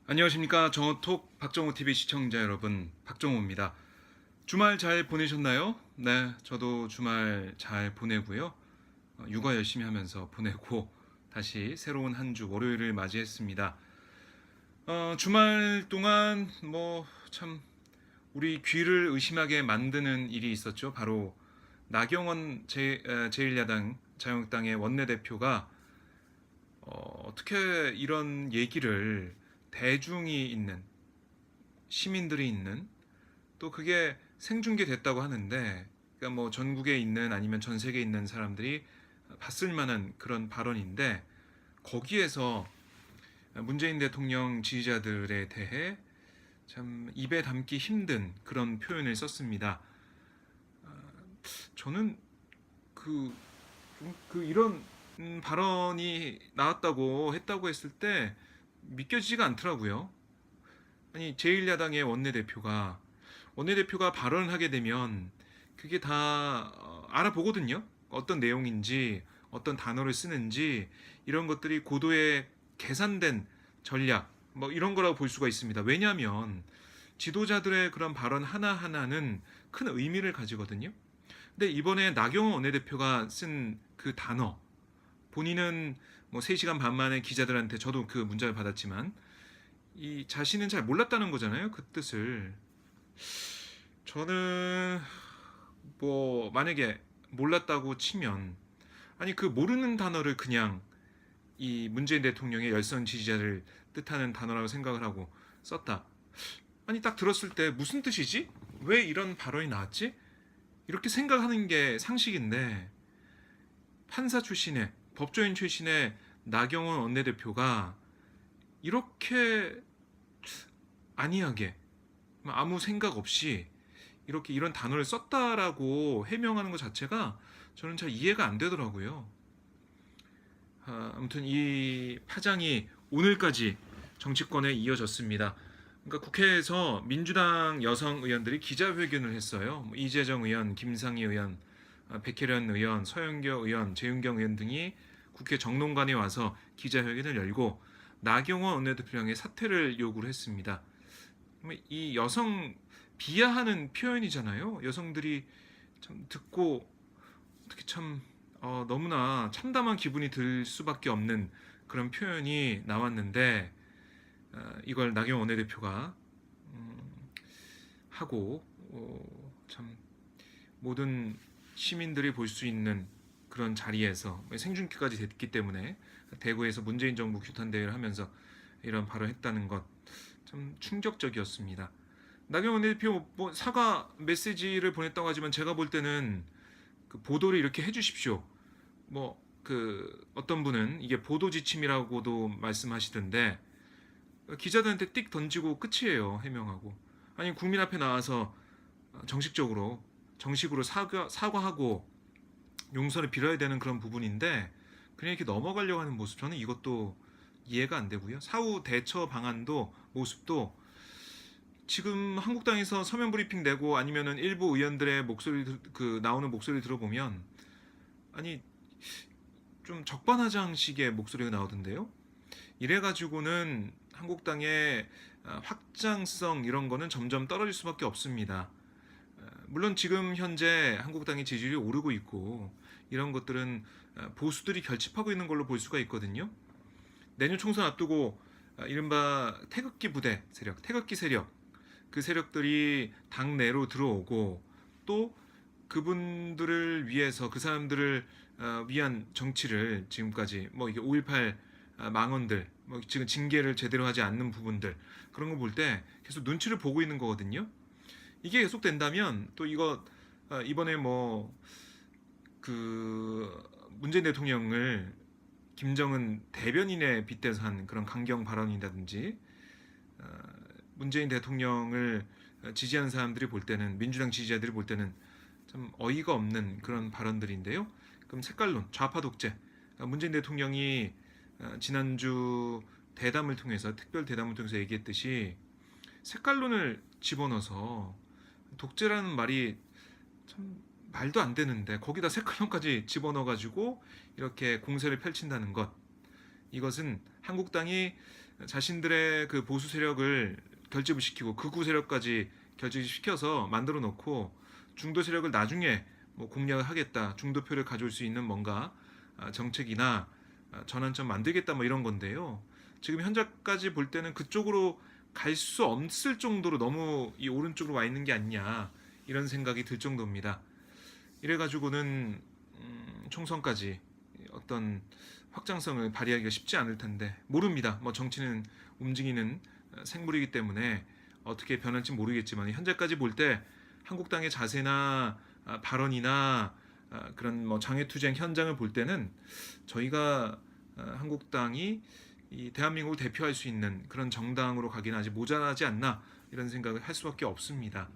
안녕하십니까. 정호톡 박정호TV 시청자 여러분, 박정호입니다. 주말 잘 보내셨나요? 네, 저도 주말 잘 보내고요. 육아 열심히 하면서 보내고 다시 새로운 한 주 월요일을 맞이했습니다. 주말 동안 참 우리 귀를 의심하게 만드는 일이 있었죠. 바로 나경원 제1야당 자유한국당의 원내대표가 어떻게 이런 얘기를 대중이 있는 시민들이 있는 또 그게 생중계됐다고 하는데 그러니까 뭐 전국에 있는 아니면 전 세계에 있는 사람들이 봤을 만한 그런 발언인데 거기에서 문재인 대통령 지지자들에 대해 참 입에 담기 힘든 그런 표현을 썼습니다. 저는 그, 이런 발언이 나왔다고 했다고 했을 때 믿겨지지가 않더라고요. 아니 제1야당의 원내대표가 발언을 하게 되면 그게 다 알아보거든요. 어떤 내용인지 어떤 단어를 쓰는지 이런 것들이 고도의 계산된 전략 뭐 이런 거라고 볼 수가 있습니다. 왜냐하면 지도자들의 그런 발언 하나하나는 큰 의미를 가지거든요. 근데 이번에 나경원 원내대표가 쓴 그 단어 본인은 뭐 3시간 반 만에 기자들한테 저도 그 문자를 받았지만 이 자신은 잘 몰랐다는 거잖아요. 그 뜻을. 저는 뭐 만약에 몰랐다고 치면 아니 그 모르는 단어를 그냥 이 문재인 대통령의 열성 지지자를 뜻하는 단어라고 생각을 하고 썼다. 아니 딱 들었을 때 무슨 뜻이지? 왜 이런 발언이 나왔지? 이렇게 생각하는 게 상식인데 판사 출신의 법조인 출신의 나경원 원내대표가 이렇게 안이하게 아무 생각 없이 이렇게 이런 단어를 썼다라고 해명하는 것 자체가 저는 잘 이해가 안 되더라고요. 아무튼 이 파장이 오늘까지 정치권에 이어졌습니다. 그러니까 국회에서 민주당 여성 의원들이 기자회견을 했어요. 이재정 의원, 김상희 의원, 백혜련 의원, 서영교 의원, 재윤경 의원 등이 국회 정론관에 와서 기자회견을 열고 나경원 원내대표령의 사퇴를 요구를 했습니다. 이 여성 비하하는 표현이잖아요. 여성들이 참 듣고 어떻게 참 너무나 참담한 기분이 들 수밖에 없는 그런 표현이 나왔는데 이걸 나경원 원내대표가 하고 참 모든 시민들이 볼 수 있는 그런 자리에서 생중계까지 됐기 때문에 대구에서 문재인 정부 규탄 대회를 하면서 이런 발언했다는 것 참 충격적이었습니다. 나경원 대표 뭐 사과 메시지를 보냈다고 하지만 제가 볼 때는 그 보도를 이렇게 해주십시오. 뭐 그 어떤 분은 이게 보도 지침이라고도 말씀하시던데 기자들한테 띡 던지고 끝이에요. 해명하고 아니 국민 앞에 나와서 정식으로 사과하고 용서를 빌어야 되는 그런 부분인데 그냥 이렇게 넘어가려고 하는 모습 저는 이것도 이해가 안 되고요. 사후 대처 방안도 모습도 지금 한국당에서 서면 브리핑 내고 아니면은 일부 의원들의 목소리 그 나오는 목소리 들어보면 아니 좀 적반하장식의 목소리가 나오던데요. 이래가지고는 한국당의 확장성 이런 거는 점점 떨어질 수밖에 없습니다. 물론 지금 현재 한국당의 지지율이 오르고 있고 이런 것들은 보수들이 결집하고 있는 걸로 볼 수가 있거든요. 내년 총선 앞두고 이른바 태극기 부대 세력, 태극기 세력 그 세력들이 당 내로 들어오고 또 그분들을 위해서 그 사람들을 위한 정치를 지금까지 뭐 이게 5.18 망언들 뭐 지금 징계를 제대로 하지 않는 부분들 그런 거 볼 때 계속 눈치를 보고 있는 거거든요. 이게 계속된다면 또 이거 이번에 뭐 그 문재인 대통령을 김정은 대변인에 빗대서 한 그런 강경 발언이라든지 문재인 대통령을 지지하는 사람들이 볼 때는 민주당 지지자들이 볼 때는 참 어이가 없는 그런 발언들인데요. 그럼 색깔론, 좌파 독재. 문재인 대통령이 지난주 대담을 통해서 특별 대담을 통해서 얘기했듯이 색깔론을 집어넣어서 독재라는 말이 참 말도 안 되는데 거기다 색깔론까지 집어넣어가지고 이렇게 공세를 펼친다는 것 이것은 한국당이 자신들의 그 보수 세력을 결집을 시키고 극우 세력까지 결집시켜서 만들어 놓고 중도 세력을 나중에 뭐 공략을 하겠다, 중도표를 가져올 수 있는 뭔가 정책이나 전환점 만들겠다 뭐 이런 건데요. 지금 현재까지 볼 때는 그쪽으로 갈 수 없을 정도로 너무 이 오른쪽으로 와 있는 게 아니냐 이런 생각이 들 정도입니다. 이래가지고는 총선까지 어떤 확장성을 발휘하기가 쉽지 않을 텐데 모릅니다. 뭐 정치는 움직이는 생물이기 때문에 어떻게 변할지 모르겠지만 현재까지 볼 때 한국당의 자세나 발언이나 그런 뭐 장애투쟁 현장을 볼 때는 저희가 한국당이 이 대한민국을 대표할 수 있는 그런 정당으로 가기는 아직 모자라지 않나 이런 생각을 할 수밖에 없습니다.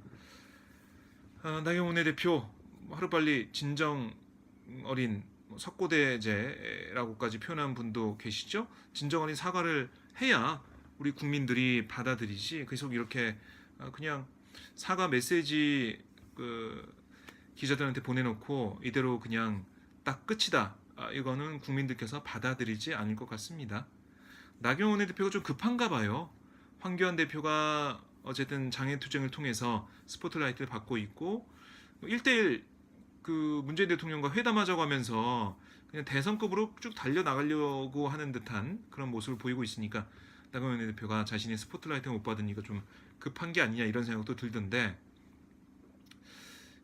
나경원 원내대표 하루빨리 진정 어린 석고대제라고까지 표현한 분도 계시죠. 진정 어린 사과를 해야 우리 국민들이 받아들이지 계속 이렇게 그냥 사과 메시지 기자들한테 보내놓고 이대로 그냥 딱 끝이다. 이거는 국민들께서 받아들이지 않을 것 같습니다. 나경원 원내대표가 좀 급한가 봐요. 황교안 대표가 어쨌든 장애투쟁을 통해서 스포트라이트를 받고 있고 1대1 그 문재인 대통령과 회담하자고 하면서 그냥 대선급으로 쭉 달려나가려고 하는 듯한 그런 모습을 보이고 있으니까 나경원 원내대표가 자신의 스포트라이트를 못 받으니까 좀 급한 게 아니냐 이런 생각도 들던데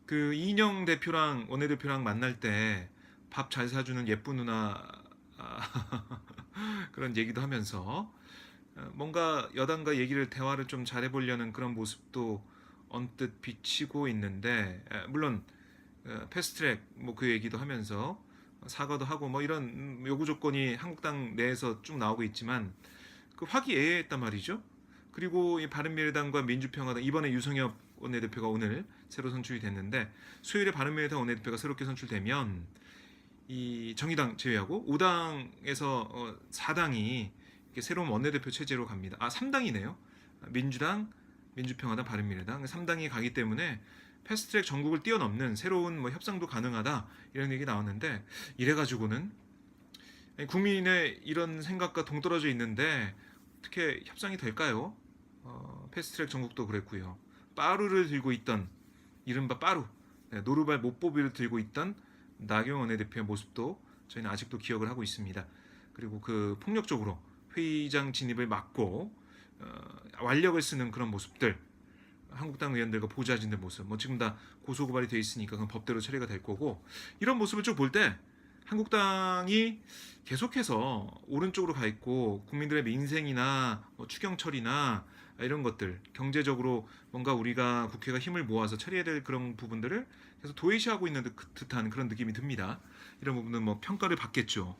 그 이인영 대표랑 원내대표랑 만날 때 밥 잘 사주는 예쁜 누나 그런 얘기도 하면서 뭔가 여당과 대화를 좀 잘해보려는 그런 모습도 언뜻 비치고 있는데 물론 패스트트랙 뭐 그 얘기도 하면서 사과도 하고 뭐 이런 요구 조건이 한국당 내에서 쭉 나오고 있지만 그 화기애애했단 말이죠. 그리고 이 바른미래당과 민주평화당 이번에 유성엽 원내대표가 오늘 새로 선출이 됐는데 수요일에 바른미래당 원내대표가 새롭게 선출되면 이 정의당 제외하고 5당에서 4당이 새로운 원내대표 체제로 갑니다. 3당이네요. 민주당, 민주평화당, 바른미래당 3당이 가기 때문에 패스트트랙 전국을 뛰어넘는 새로운 뭐 협상도 가능하다 이런 얘기 나왔는데 이래가지고는 국민의 이런 생각과 동떨어져 있는데 어떻게 협상이 될까요? 패스트트랙 전국도 그랬고요. 빠루를 들고 있던 이른바 빠루 노루발 못보비를 들고 있던 나경원 원내대표의 모습도 저희는 아직도 기억을 하고 있습니다. 그리고 그 폭력적으로 회의장 진입을 막고 완력을 쓰는 그런 모습들 한국당 의원들과 보좌진들 모습 뭐 지금 다 고소고발이 돼 있으니까 그건 법대로 처리가 될 거고 이런 모습을 쭉 볼 때 한국당이 계속해서 오른쪽으로 가 있고 국민들의 민생이나 뭐 추경처리나 이런 것들 경제적으로 뭔가 우리가 국회가 힘을 모아서 처리해야 될 그런 부분들을 계속 도외시하고 있는 듯한 그런 느낌이 듭니다. 이런 부분은 뭐 평가를 받겠죠.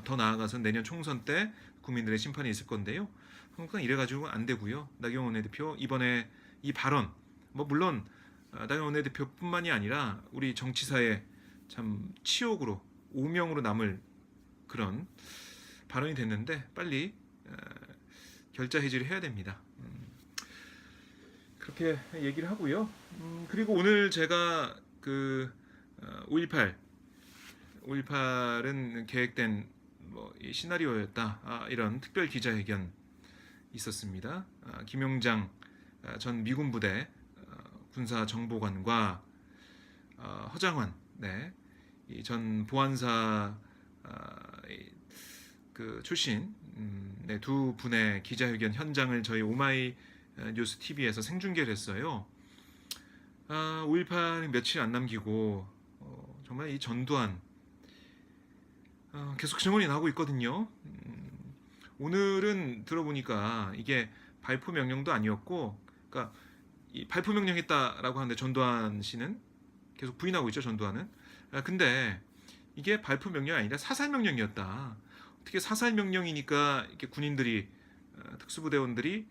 더 나아가서 내년 총선 때 국민들의 심판이 있을 건데요. 한국당 이래가지고 안 되고요. 나경원 원내대표 이번에 이 발언 뭐 물론 나경원 원내대표뿐만이 아니라 우리 정치사에 참 치욕으로 오명으로 남을 그런 발언이 됐는데 빨리 결자 해지를 해야 됩니다. 그렇게 얘기를 하고요. 그리고 오늘 제가 그 5.18은 계획된 뭐 시나리오였다 이런 특별 기자회견 있었습니다. 김용장 전 미군 부대 군사정보관과 허장환 전 보안사 그 출신 두 분의 기자회견 현장을 저희 오마이 뉴스 TV에서 생중계를 했어요. 5.18이 며칠 안 남기고 정말 이 전두환 계속 증언이 나오고 있거든요. 오늘은 들어보니까 이게 발포 명령도 아니었고, 그러니까 이 발포 명령했다라고 하는데 전두환 씨는 계속 부인하고 있죠. 전두환은. 근데 이게 발포 명령이 아니라 사살 명령이었다. 어떻게 사살 명령이니까 이렇게 군인들이 특수부대원들이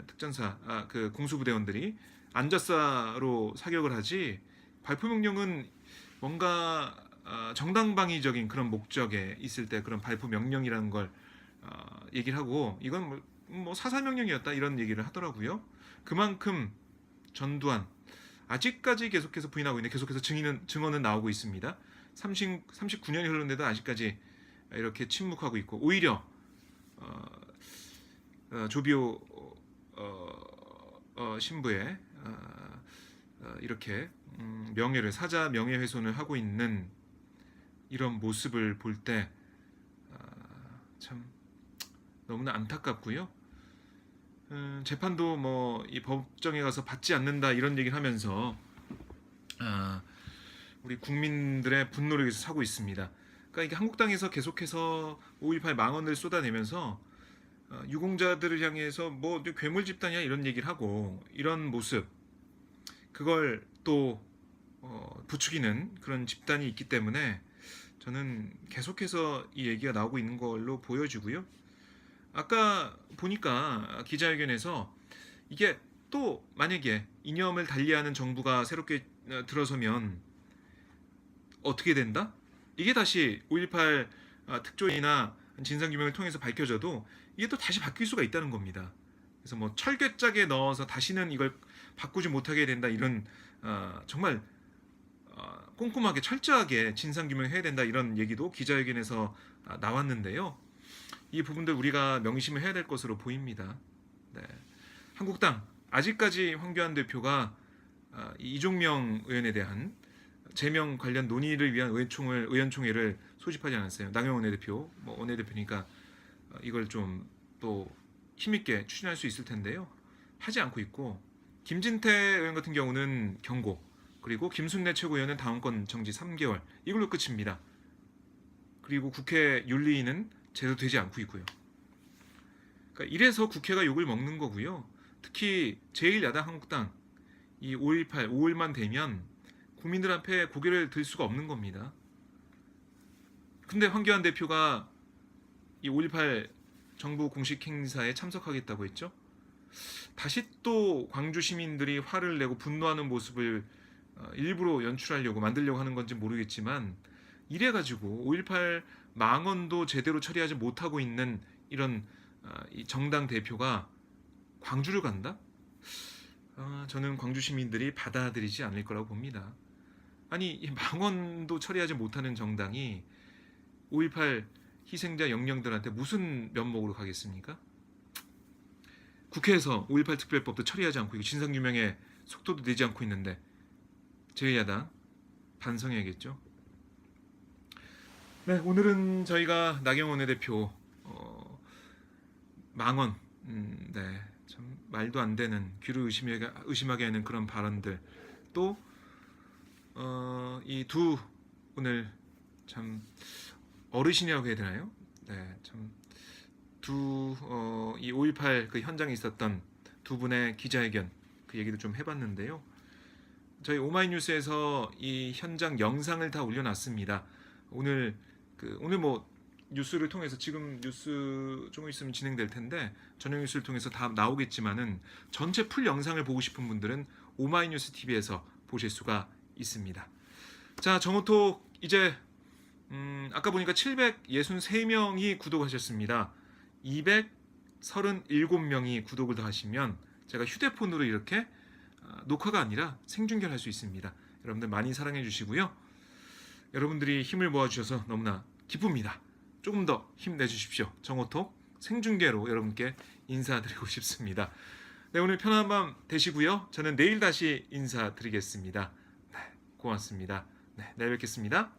특전사 그 공수부대원들이 안전사로 사격을 하지 발포 명령은 뭔가 정당방위적인 그런 목적에 있을 때 그런 발포 명령이라는 걸 얘기를 하고 이건 뭐 사살 명령이었다 이런 얘기를 하더라고요. 그만큼 전두환 아직까지 계속해서 부인하고 있는데 계속해서 증언은 나오고 있습니다. 39년이 흐르는데도 아직까지 이렇게 침묵하고 있고 오히려 조비오 신부의 이렇게 명예를 사자 명예훼손을 하고 있는 이런 모습을 볼 때 참 너무나 안타깝고요. 재판도 뭐 이 법정에 가서 받지 않는다 이런 얘기를 하면서 우리 국민들의 분노를 위해서 사고 있습니다. 그러니까 이게 한국당에서 계속해서 5.18 망언을 쏟아내면서 유공자들을 향해서 뭐 괴물 집단이야 이런 얘기를 하고 이런 모습 그걸 또 부추기는 그런 집단이 있기 때문에 저는 계속해서 이 얘기가 나오고 있는 걸로 보여지고요. 아까 보니까 기자회견에서 이게 또 만약에 이념을 달리하는 정부가 새롭게 들어서면 어떻게 된다? 이게 다시 5.18 특조위나 진상규명을 통해서 밝혀져도 이게 또 다시 바뀔 수가 있다는 겁니다. 그래서 뭐 철괴짝에 넣어서 다시는 이걸 바꾸지 못하게 된다 이런 정말 꼼꼼하게 철저하게 진상규명해야 된다 이런 얘기도 기자회견에서 나왔는데요. 이 부분들 우리가 명심을 해야 될 것으로 보입니다. 네. 한국당 아직까지 황교안 대표가 이종명 의원에 대한 제명 관련 논의를 위한 의원총회를 소집하지 않았어요. 나경원 원내대표, 원내대표니까 이걸 좀 또 힘있게 추진할 수 있을 텐데요. 하지 않고 있고 김진태 의원 같은 경우는 경고, 그리고 김순례 최고위원은 당원권 정지 3개월 이걸로 끝입니다. 그리고 국회 윤리위는 제도되지 않고 있고요. 그러니까 이래서 국회가 욕을 먹는 거고요. 특히 제1야당 한국당 이 5.18 5일만 되면 국민들 앞에 고개를 들 수가 없는 겁니다. 근데 황교안 대표가 이 5.18 정부 공식 행사에 참석하겠다고 했죠. 다시 또 광주 시민들이 화를 내고 분노하는 모습을 일부러 연출하려고 만들려고 하는 건지 모르겠지만 이래가지고 5.18 망언도 제대로 처리하지 못하고 있는 이런 이 정당 대표가 광주를 간다? 저는 광주 시민들이 받아들이지 않을 거라고 봅니다. 아니 이 망언도 처리하지 못하는 정당이 5.18 희생자 영령들한테 무슨 면목으로 가겠습니까? 국회에서 5.18 특별법도 처리하지 않고 있고 진상규명에 속도도 내지 않고 있는데 제1야당 반성해야겠죠. 네, 오늘은 저희가 나경원 원내대표 망언, 네, 참 말도 안 되는 귀를 의심하게 하는 그런 발언들 또 이 두 오늘 참 어르신이라고 해야 되나요? 네, 참 이 5.18 그 현장에 있었던 두 분의 기자회견 그 얘기도 좀 해봤는데요. 저희 오마이뉴스에서 이 현장 영상을 다 올려놨습니다. 오늘 뭐 뉴스를 통해서 지금 뉴스 조금 있으면 진행될 텐데 저녁 뉴스를 통해서 다 나오겠지만은 전체 풀 영상을 보고 싶은 분들은 오마이뉴스 TV에서 보실 수가 있습니다. 자, 정호톡 이제 아까 보니까 763명이 구독하셨습니다. 237명이 구독을 더 하시면 제가 휴대폰으로 이렇게 녹화가 아니라 생중계를 할 수 있습니다. 여러분들 많이 사랑해 주시고요. 여러분들이 힘을 모아주셔서 너무나 기쁩니다. 조금 더 힘내주십시오. 정호톡 생중계로 여러분께 인사드리고 싶습니다. 네, 오늘 편안한 밤 되시고요. 저는 내일 다시 인사드리겠습니다. 네, 고맙습니다. 네, 내일 뵙겠습니다.